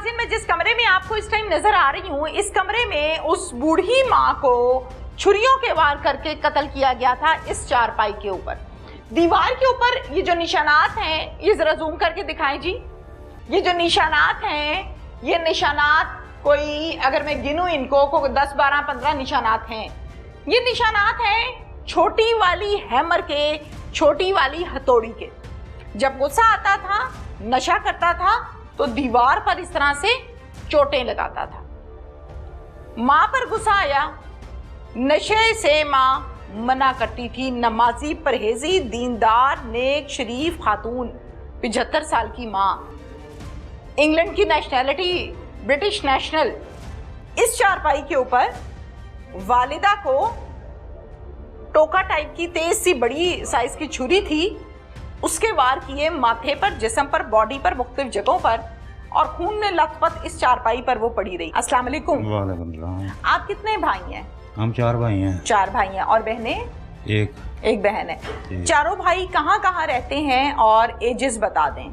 नाज़रीन, मैं जिस कमरे में आपको इस टाइम नजर आ रही हूँ, इस कमरे में उस बूढ़ी माँ को छुरियों के वार करके कत्ल किया गया था इस चारपाई के ऊपर। दीवार के ऊपर ये जो निशानात हैं, ये जरा जूम करके दिखाएं जी। ये जो निशानात हैं, ये निशानात कोई अगर मैं गिनूं इनको को 10, 12, 15 निशानात हैं। ये निशानात हैं छोटी वाली हैमर के, छोटी वाली हथौड़ी के। जब गुस्सा आता था, नशा करता था, तो दीवार पर इस तरह से चोटें लगाता था। माँ पर गुस्सा आया, नशे से माँ मना करती थी। नमाजी, परहेजी, दीनदार, नेक, शरीफ खातून, 75 साल की माँ, इंग्लैंड की नेशनैलिटी, ब्रिटिश नेशनल। इस चारपाई के ऊपर वालिदा को टोका टाइप की तेज सी बड़ी साइज की छुरी थी, उसके वार किए माथे पर, जिस्म पर, बॉडी पर, मुख्तलिफ जगहों पर, और खून में लथपथ इस चारपाई पर वो पड़ी रही। अस्सलाम वालेकुम। वालेकुम सलाम। आप कितने भाई हैं? हम 4 भाई हैं। 4 भाई हैं। और बहनें? एक बहन है। चारों भाई कहाँ कहाँ रहते हैं और एजेस बता दें।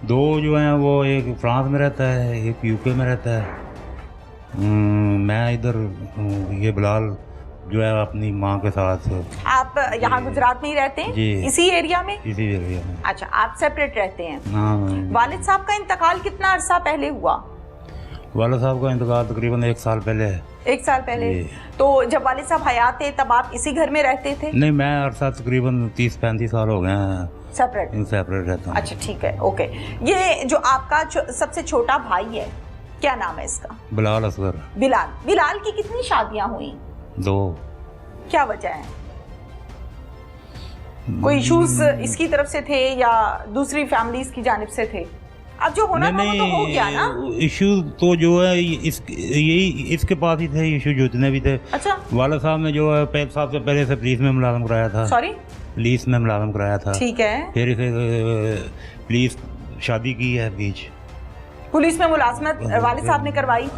2 जो हैं वो एक फ्रांस में रहता है, एक यूके में रहता है। मैं इधर ये बिलाल जो है अपनी माँ के साथ। आप यहाँ गुजरात में ही रहते हैं? जी। इसी एरिया में? इसी एरिया में। अच्छा, आप सेपरेट रहते हैं। हाँ। वालिद साहब का इंतकाल कितना अरसा पहले हुआ? वालिद साहब का इंतकाल तकरीबन 1 साल पहले है। 1 साल पहले। तो जब वालिद साहब हयात थे तब आप इसी घर में रहते थे? नहीं, मैं अरसा तकरीबन 30-35 साल हो गए हैं सेपरेट रहता हूँ। अच्छा, ठीक है, ओके। ये जो आपका सबसे छोटा भाई है, क्या नाम है इसका? बिलाल असगर। बिलाल की कितनी शादियां हुई? 2। क्या वजह है? कोई इश्यूज इसकी तरफ से थे या दूसरी फैमिलीज की जानिब से थे? अब जो होना था वो तो हो गया ना। इशू तो जो है यही इसके पास ही थे इशू जितने भी थे। अच्छा। वाला साहब ने जो है 5 साल से पहले से पुलिस में मुलाजम कराया था। सॉरी? पुलिस में मुलाजम कराया था। ठीक है। फिर इसे पुलिस शादी की है बीच। पुलिस में मुलाजमत वालिद साहब ने करवाई?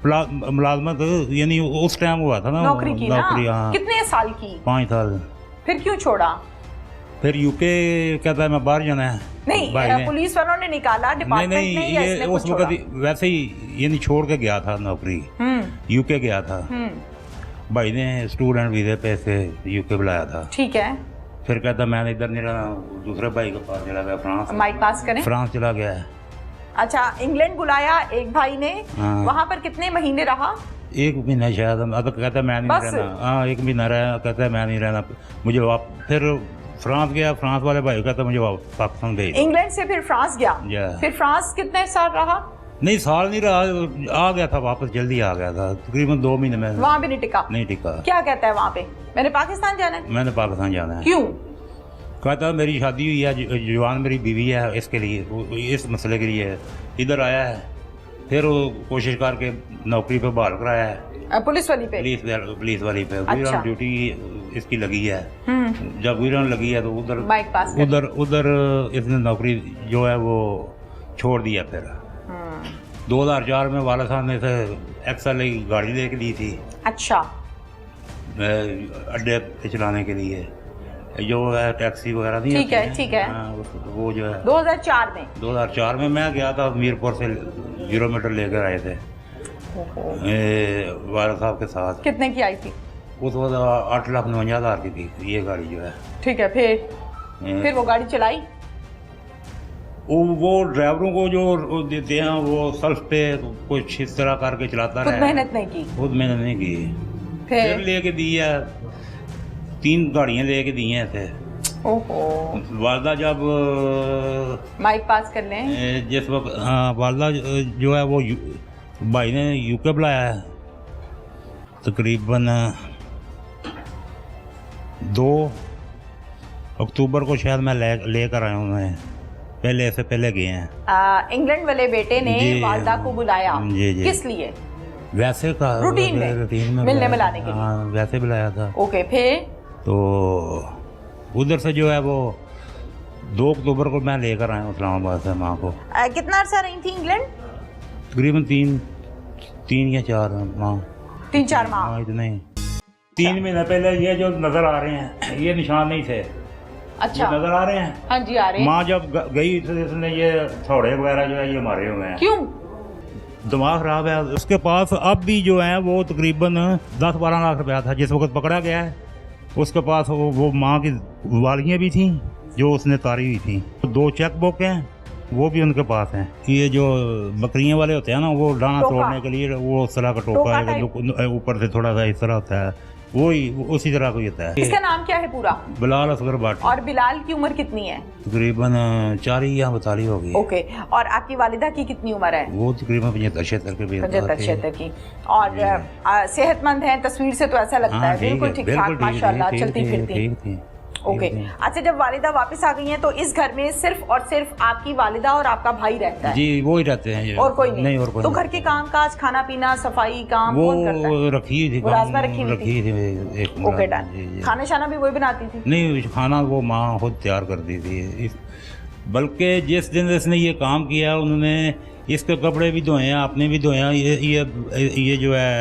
मुलाजमत यानी उस टाइम हुआ था ना, नौकरी की ना? हाँ। कितने साल की? 5 साल। फिर क्यों छोड़ा? फिर यूके कहता है मैं बाहर जाना है। नहीं, पुलिस वालों ने निकाला, डिपार्टमेंट ने, या इसने उस वक्त वैसे ही यानी छोड़ के गया था नौकरी। यूके गया था। भाई ने स्टूडेंट वीजे पे से यूके बुलाया था। ठीक है। फिर कहता मैं इधर नहीं रहना, दूसरे भाई के पास चला गया, फ्रांस। माइक पास करें। फ्रांस चला गया है। अच्छा, इंग्लैंड बुलाया एक भाई ने। वहाँ पर कितने महीने रहा? 1 महीना शायद। अब कहता मैं नहीं रहना। हाँ, 1 महीना रहा। कहता है मैं नहीं रहना, मुझे फिर फ्रांस गया। फ्रांस वाले भाई कहता मुझे पाकिस्तान भेज। इंग्लैंड से फिर फ्रांस गया। फिर फ्रांस कितने साल रहा? नहीं, साल नहीं रहा, आ गया था वापस, जल्दी आ गया था, तकरीबन 2 महीने में। वहाँ भी नहीं टिका? नहीं टिका। क्या कहता है वहाँ पे? मैंने पाकिस्तान जाना है। मैंने पाकिस्तान जाना है। क्यों? कहता मेरी शादी हुई है, जवान मेरी बीवी है, इसके लिए, इस मसले के लिए इधर आया है। फिर वो कोशिश करके नौकरी पे बहाल कराया है। पुलिस वाली पे? पुलिस वाली पे। अच्छा। ड्यूटी इसकी लगी है। जब वीरन लगी है तो उधर इसने नौकरी जो है वो छोड़ दिया। फिर 2004 में वाला साहब ने एक्सएल गाड़ी लेके ली थी। अच्छा। अड्डे पे चलाने के लिए, जो है टैक्सी वगैरह नहीं। ठीक है। वो जो है 2004 में मैं गया था, मीरपुर से 0 मीटर लेकर आए थे वाला साहब के साथ। कितने की आई थी? उस वक्त 8,49,000 की थी ये गाड़ी जो है। ठीक है। फिर वो गाड़ी चलाई? वो ड्राइवरों को जो देते हैं वो सेल्फ पे कुछ इस तरह करके चलाता रहा। खुद मेहनत नहीं की? फिर लेके दी है, 3 गाड़ियाँ लेके दी हैं थे। ओहो। वालदा जब माइक पास कर लें। जिस वक्त, हाँ, वालदा जो है वो भाई ने यूके बुलाया है। तकरीबन 2 अक्टूबर को शायद मैं लेकर आया हूँ। मैं पहले गए हैं। इंग्लैंड वाले बेटे ने वालदा को बुलाया? जी। किस लिए? वैसे का रूटीन में मिलने मिलाने के लिए? हाँ, वैसे बुलाया था। ओके। फिर तो उधर से जो है वो 2 अक्टूबर को मैं लेकर आया हूँ इस्लामाबाद से माँ को। कितना अर्सा रही थी इंग्लैंड? तकरीबन 3 या 4 माह। 3-4 माह? हाँ, इतने ही। 3 महीने पहले ये जो नज़र आ रहे हैं ये निशान नहीं थे। अच्छा, ये नजर आ रहे हैं? हाँ जी आ रहे हैं। माँ जब गई तो इसने ये थोड़े वगैरह जो है ये मारे हुए हैं। क्यों? दिमाग खराब है उसके पास। अब भी जो है वो तकरीबन 10-12 लाख रुपया था जिस वक्त पकड़ा गया है। उसके पास वो माँ की वालियाँ भी थी जो उसने तारी हुई थी। 2 चेक बुक हैं वो भी उनके पास हैं। ये जो बकरियां वाले होते हैं ना, वो दाना तोड़ने के लिए वो उस तरह का टोका है, ऊपर से थोड़ा सा इस तरह होता है, वही उसी तरह का होता है। इसका नाम क्या है पूरा? बिलाल असगर भट्ट। और बिलाल की उम्र कितनी है? तकरीबन 40 या 42 होगी। ओके। और आपकी वालिदा की कितनी उम्र है? वो तकरीबन 75-76 की। और सेहतमंद है? तस्वीर से तो ऐसा लगता है बिल्कुल ठीक ठाक माशाल्लाह, चलती फिरती। ओके। अच्छा, जब वालिदा वापस आ गई हैं तो इस घर में सिर्फ और सिर्फ आपकी वालिदा और आपका भाई रहता है? जी वो ही रहते हैं, और कोई नहीं? और कोई तो घर के काम काज, खाना पीना, सफाई काम वो कौन करता है? रखी थी, रखी थी। Okay done. खाना शाना भी वही बनाती थी? नहीं, खाना वो माँ खुद तैयार करती थी। बल्कि जिस दिन इसने ये काम किया उन्होंने इसके कपड़े भी धोए हैं, आपने भी धोए हैं। ये जो है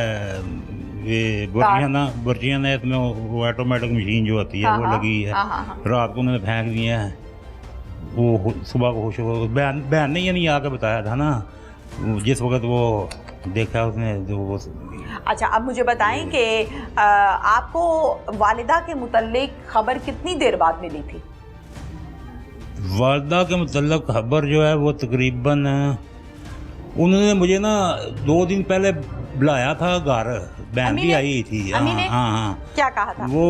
ये बर्चियाँ ना इसमें वो ऑटोमेटिक मशीन जो होती है वो लगी है। रात को उन्होंने फेंक दिया है। वो सुबह को खुश हो, बहन ने ये नहीं आके बताया था ना जिस वक्त वो देखा उसने जो वो। अच्छा, अब मुझे बताएं कि आपको वालिदा के मुतल्लिक खबर कितनी देर बाद मिली थी? वालिदा के मुतल्लिक खबर जो है वो तकरीबन उन्होंने मुझे ना 2 दिन पहले बुलाया था घर, बहन भी आई थी। हाँ, क्या कहा था? वो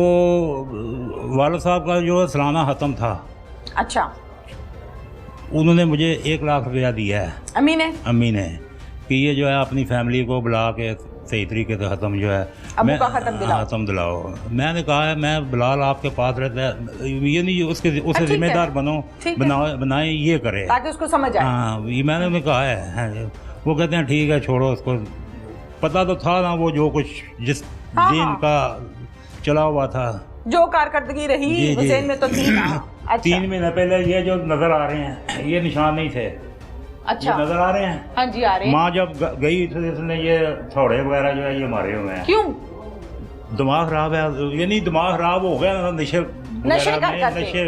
वालिद साहब का जो सालाना खत्म था। अच्छा। उन्होंने मुझे 1 लाख रुपया दिया है अम्मी ने कि ये जो है अपनी फैमिली को बुला के सही तरीके से ख़त्म जो है ख़त्म दिलाओ। मैंने कहा है मैं बिलाल आपके पास रहता है, ये नहीं उसे जिम्मेदार बनाए ये करे ताकि उसको समझ आए। हाँ, ये मैंने उन्हें कहा है। वो कहते हैं ठीक है छोड़ो उसको। पता तो था ना वो जो कुछ जिस दिन का चला हुआ था, जो कारकर्दगी रही हुसैन में तो थी ना। अच्छा। 3 महीने पहले ये जो नजर आ रहे हैं ये निशान नहीं थे। अच्छा, नजर आ रहे हैं? हाँ जी आ रहे हैं। माँ जब गई तो इसने ये थोड़े वगैरह जो है ये मारे हुए हैं। क्यों? दिमाग खराब है, यानी दिमाग खराब हो गया ना, नशे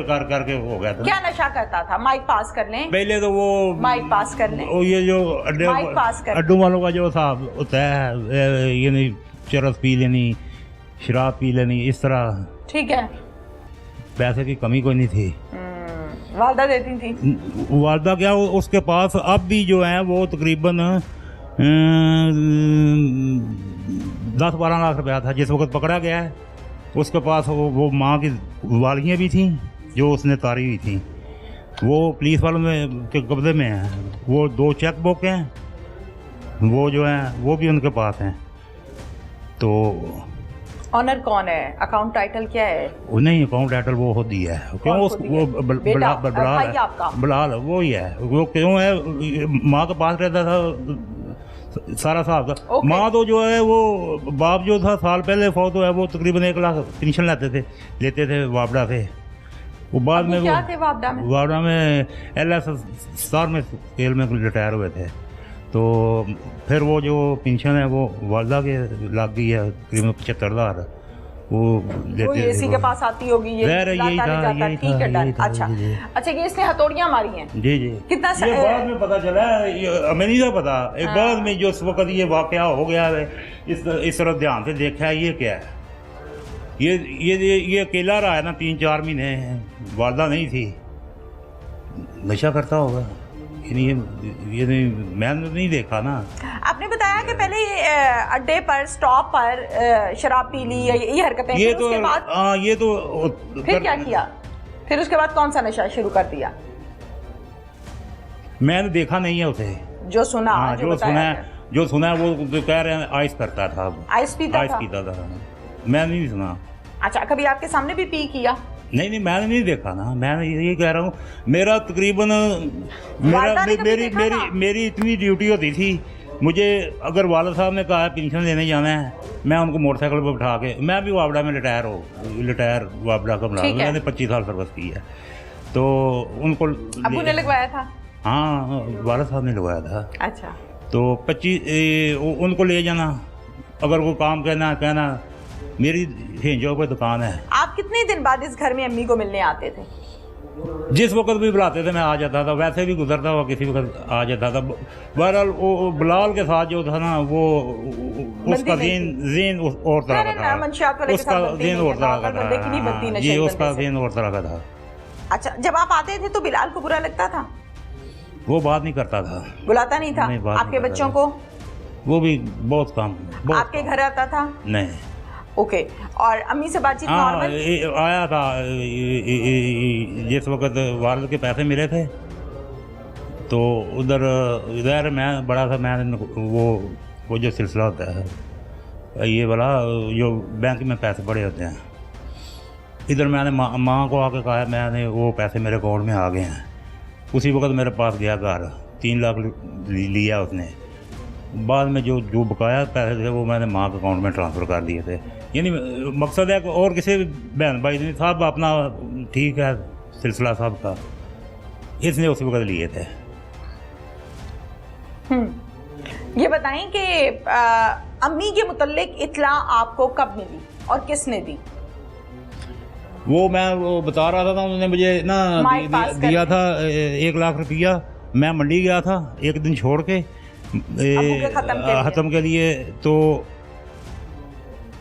कर करके हो गया था। क्या नशा करता था? माइक पास कर लें पहले तो वो माइक पास कर लें। ये जो अड्डू वालों का जो साहब होता है, यानी चरस पी लेनी, शराब पी लेनी, इस तरह। ठीक है। पैसे की कमी कोई नहीं थी। वालदा देती थी? वालदा क्या, उसके पास अब भी जो है वो तकरीबन 10-12 लाख रुपया था जिस वक्त पकड़ा गया है। उसके पास वो माँ की वालियाँ भी थी जो उसने तारी हुई थी। वो पुलिस वालों में के कब्जे में है। वो 2 चेक बुक हैं वो जो है वो भी उनके पास हैं। तो ऑनर कौन है? अकाउंट टाइटल क्या है? नहीं, अकाउंट टाइटल वो खुद ही है। क्यों? वो बिलाल वो ही है। वो क्यों है? माँ के पास रहता था, सारा साहब था। माँ तो जो है वो बाप जो था साल पहले फौत हुआ है, वो तकरीबन 1 लाख पेंशन लेते थे वापडा से। वो बाद में क्या थे वापडा में LS स्टार में स्केल में रिटायर हुए थे। तो फिर वो जो पेंशन है वो वालदा के लग गई है तकरीबन 75,000। वो इसी के पास आती होगी ये यही था। ठीक है डन। अच्छा, ये इसने हथौड़ियां मारी हैं? जी कितना ये बाद में पता चला, हमें नहीं था पता। एक बाद में जो उस वक्त ये वाकया हो गया है, इस तरह ध्यान से देखा है, ये क्या है, ये अकेला रहा है ना 3-4 महीने। वालदा नहीं थी, नशा करता होगा। ये मैंने नहीं देखा ना। आपने बताया कि पहले अड्डे पर, स्टॉप पर शराब पी ली, ये हरकतें। ये तो उसके बाद ये तो फिर क्या किया? फिर उसके बाद कौन सा नशा शुरू कर दिया? मैंने देखा नहीं है उसे। जो सुना जो सुना है वो कह रहे हैं आइस करता था। आइस पीता था। मैं नहीं सुना। अच्छा, कभी आपके सामने भी पी किया? नहीं, मैंने नहीं देखा ना। मैं ये कह रहा हूँ, मेरा तकरीबन मेरी इतनी ड्यूटी होती थी। मुझे अगर वालिद साहब ने कहा पेंशन लेने जाना है, मैं उनको मोटरसाइकिल पर बिठा के, मैं भी वापडा में रिटायर वापडा का बना, मैंने 25 साल सर्विस की है। तो उनको अबू ने लगवाया था? हाँ, वालिद साहब ने लगवाया था। अच्छा। तो 25 उनको ले जाना, अगर वो काम कहना मेरी हेंजो पे दुकान है। आप कितने दिन बाद इस घर में अम्मी को मिलने आते थे? जिस वक्त भी बुलाते थे मैं आ जाता था, वैसे भी गुजरता हुआ किसी वक्त आ जाता था। बहरहाल वो बिलाल के साथ जो था ना, वो उसका जीन और तरह का था, उसका जीन और तरह का था जी, उसका जीन और तरह का था। अच्छा, जब आप आते थे तो बिलाल को बुरा लगता था? वो बात नहीं करता था, बुलाता नहीं था? आपके बच्चों को? वो भी बहुत कम। आपके घर आता था? नहीं। ओके। और अम्मी से बातचीत नॉर्मल? आया था जिस वक्त वालिद के पैसे मिले थे, तो उधर मैं बड़ा था, मैं वो जो सिलसिला होता है ये वाला, जो बैंक में पैसे पड़े होते हैं, इधर मैंने माँ को आके कहा, मैंने वो पैसे मेरे अकाउंट में आ गए हैं। उसी वक्त मेरे पास गया घर, 3 लाख लिया उसने। बाद में जो बकाया पैसे थे वो मैंने माँ के अकाउंट में ट्रांसफ़र कर दिए थे। यानी मकसद है और किसी बहन भाई नहीं, साहब अपना ठीक है सिलसिला साहब का, इसने उस वक्त लिए थे। ये बताएं कि अम्मी के मुतल्लिक इत्तला आपको कब मिली और किसने दी? वो मैं वो बता रहा था, उन्होंने मुझे ना दिया था 1 लाख रुपया। मैं मंडी गया था एक दिन छोड़ के ख़त्म के लिए, तो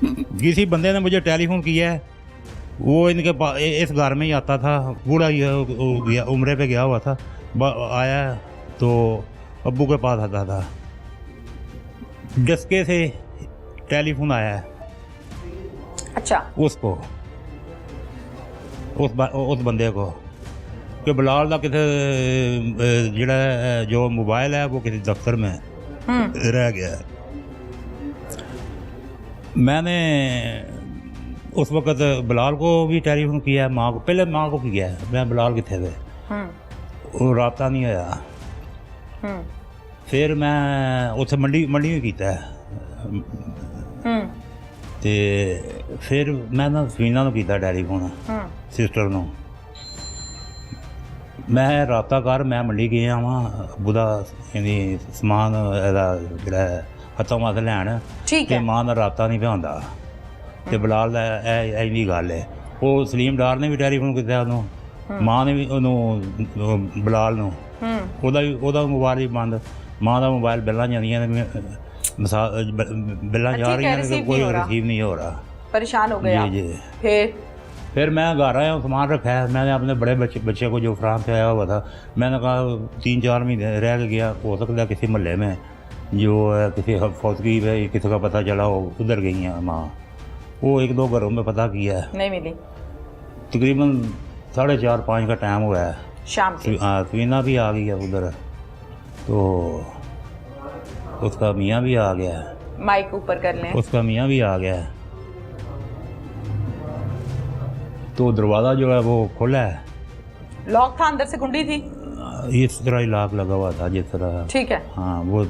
किसी बंदे ने मुझे टेलीफोन किया है, वो इनके पास इस घर में ही आता था, बूढ़ा ही गया, उम्रे पे गया हुआ था, आया तो अब्बू के पास आता था, डस्के से टेलीफोन आया है। अच्छा। उसको उस बंदे को कि बिलाल का किसी जो मोबाइल है वो किसी दफ्तर में रह गया है। मैंने उस वक्त बिलाल को भी टेलीफोन किया है, माँ को, पहले माँ को किया है, मैं बिलाल किथे थे, वो राब्ता नहीं होया। फिर मैं उत्थे मंडी में किया है, ते फिर मैं ना सफीना किया टेलीफोन, सिस्टर ਨੂੰ। मैं राबता कर, मैं मंडी गया वा बुदा समान जोड़ा हत्थों वास्ते लैन, ते मां का राबता नहीं पाँदा, ते बिलाल इन्नी गल है। वो सलीम डार ने भी टेलीफोन किया उन्होंने, मां ने भी उन्होंने बिलाल नूं, ओदा मोबाइल भी बंद, मां का मोबाइल बिल्लां जांदियां ने, बिल्लां जा रही हैं, कोई रिसीव नहीं हो रहा। परेशान हो गया। जी जी। फिर मैं घर आया, सामान रखा है, मैंने अपने बड़े बच्चे को जो फ्रांस से आया हुआ था, मैंने कहा 3-4 महीने रह के गया, हो सकता है किसी महल्ले में जो है किसी फौजगी है, किसी का पता चला हो, उधर गई हैं माँ। वो 1-2 घरों में पता किया है, नहीं मिली। तकरीबन 4:30-5 का टाइम हुआ है शाम के। हाँ, सवीना भी आ गई है उधर, तो उसका मियाँ भी आ गया है, माइक ऊपर कर लें, उसका मियाँ भी आ गया है। तो दरवाज़ा जो है वो खुला है, लॉक था, अंदर से कुंडी थी, इस तरह ही लॉक लगा हुआ था जिस तरह। ठीक है। हाँ, वो